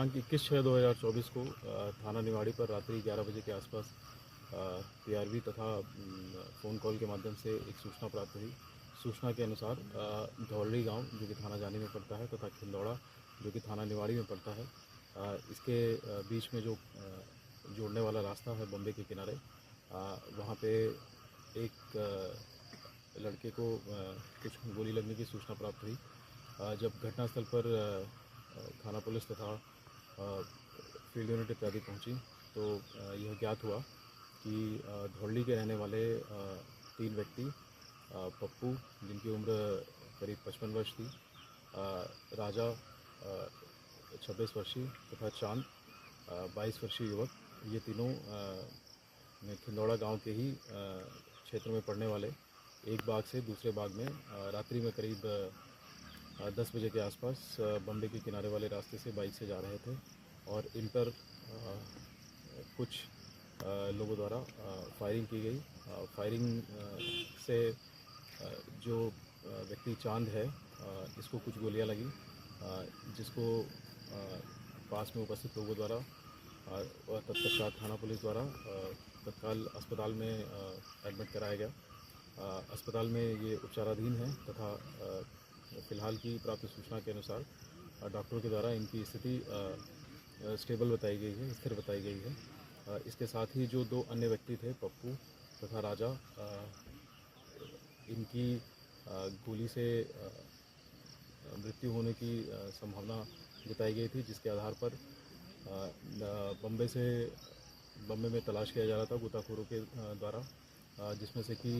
दिनांक 21/6/2024 को थाना निवाड़ी पर रात्रि 11 बजे के आसपास पीआरवी तथा फ़ोन कॉल के माध्यम से एक सूचना प्राप्त हुई। सूचना के अनुसार धौलड़ी गांव जो कि थाना जानी में पड़ता है तथा खिंदौड़ा जो कि थाना निवाड़ी में पड़ता है, इसके बीच में जो जोड़ने वाला रास्ता है बम्बे के किनारे, वहाँ पे एक लड़के को कुछ गोली लगने की सूचना प्राप्त हुई। जब घटनास्थल पर थाना पुलिस तथा फील्ड यूनिट इत्यादि पहुंची तो यह ज्ञात हुआ कि धौलड़ी के रहने वाले 3 व्यक्ति पप्पू जिनकी उम्र करीब 55 वर्ष थी, राजा 26 वर्षीय तथा चांद 22 वर्षीय युवक, ये तीनों खिंदौड़ा गांव के ही क्षेत्र में पड़ने वाले एक बाग से दूसरे बाग में रात्रि में करीब 10 बजे के आसपास बम्बे के किनारे वाले रास्ते से बाइक से जा रहे थे और इन पर कुछ लोगों द्वारा फायरिंग की गई। फायरिंग से जो व्यक्ति चांद है, इसको कुछ गोलियां लगी, जिसको पास में उपस्थित लोगों द्वारा और तत्पश्चात थाना पुलिस द्वारा तत्काल अस्पताल में एडमिट कराया गया। अस्पताल में ये उपचाराधीन है तथा फ़िलहाल की प्राप्त सूचना के अनुसार डॉक्टरों के द्वारा इनकी स्थिति स्टेबल बताई गई है, स्थिर बताई गई है। इसके साथ ही जो 2 अन्य व्यक्ति थे पप्पू तथा राजा, इनकी गोली से मृत्यु होने की संभावना जताई गई थी, जिसके आधार पर बम्बे में तलाश किया जा रहा था गोताखोरों के द्वारा, जिसमें से कि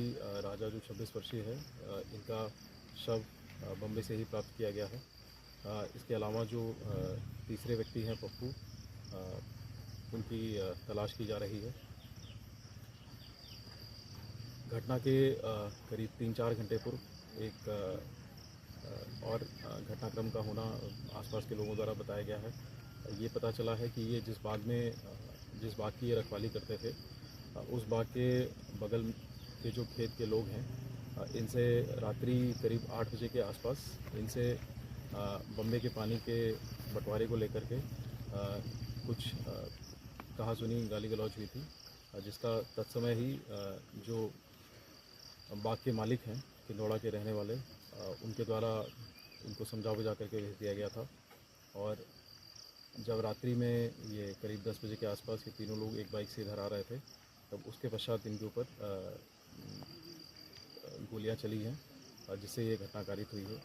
राजा जो 26 वर्षीय है, इनका शव बम्बे से ही प्राप्त किया गया है। इसके अलावा जो तीसरे व्यक्ति हैं पप्पू, उनकी तलाश की जा रही है। घटना के करीब 3-4 घंटे पूर्व एक और घटनाक्रम का होना आसपास के लोगों द्वारा बताया गया है। ये पता चला है कि ये जिस बाग की ये रखवाली करते थे, उस बाग के बगल के जो खेत के लोग हैं, इनसे रात्रि करीब 8 बजे के आसपास इनसे बम्बे के पानी के बंटवारे को लेकर के कुछ कहा सुनी गाली गलौज हुई थी, जिसका तत्समय ही जो बाग के मालिक हैं खिंदौड़ा के रहने वाले, उनके द्वारा उनको समझा बुझा करके भेज दिया गया था। और जब रात्रि में ये करीब 10 बजे के आसपास ये तीनों लोग एक बाइक से इधर आ रहे थे, तब उसके पश्चात इनके ऊपर गोलियां चली हैं, जिससे ये घटना कारित हुई है।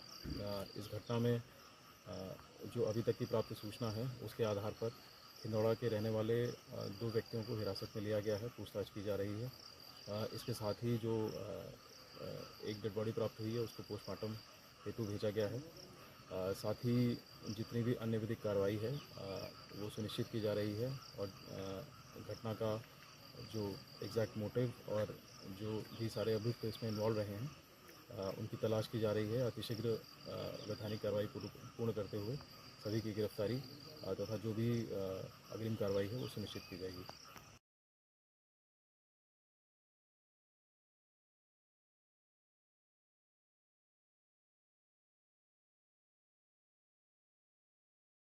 इस घटना में जो अभी तक की प्राप्त सूचना है, उसके आधार पर खिंदौड़ा के रहने वाले 2 व्यक्तियों को हिरासत में लिया गया है, पूछताछ की जा रही है। इसके साथ ही जो एक डेड बॉडी प्राप्त हुई है, उसको पोस्टमार्टम हेतु भेजा गया है। साथ ही जितनी भी अन्य विधिक कार्रवाई है वो सुनिश्चित की जा रही है और घटना का जो एग्जैक्ट मोटिव और जो भी सारे अभियुक्त इसमें इन्वॉल्व रहे हैं, उनकी तलाश की जा रही है। अतिशीघ्र वैधानिक कार्रवाई पूर्ण करते हुए सभी की गिरफ्तारी तथा जो भी अग्रिम कार्रवाई है वो सुनिश्चित की जाएगी।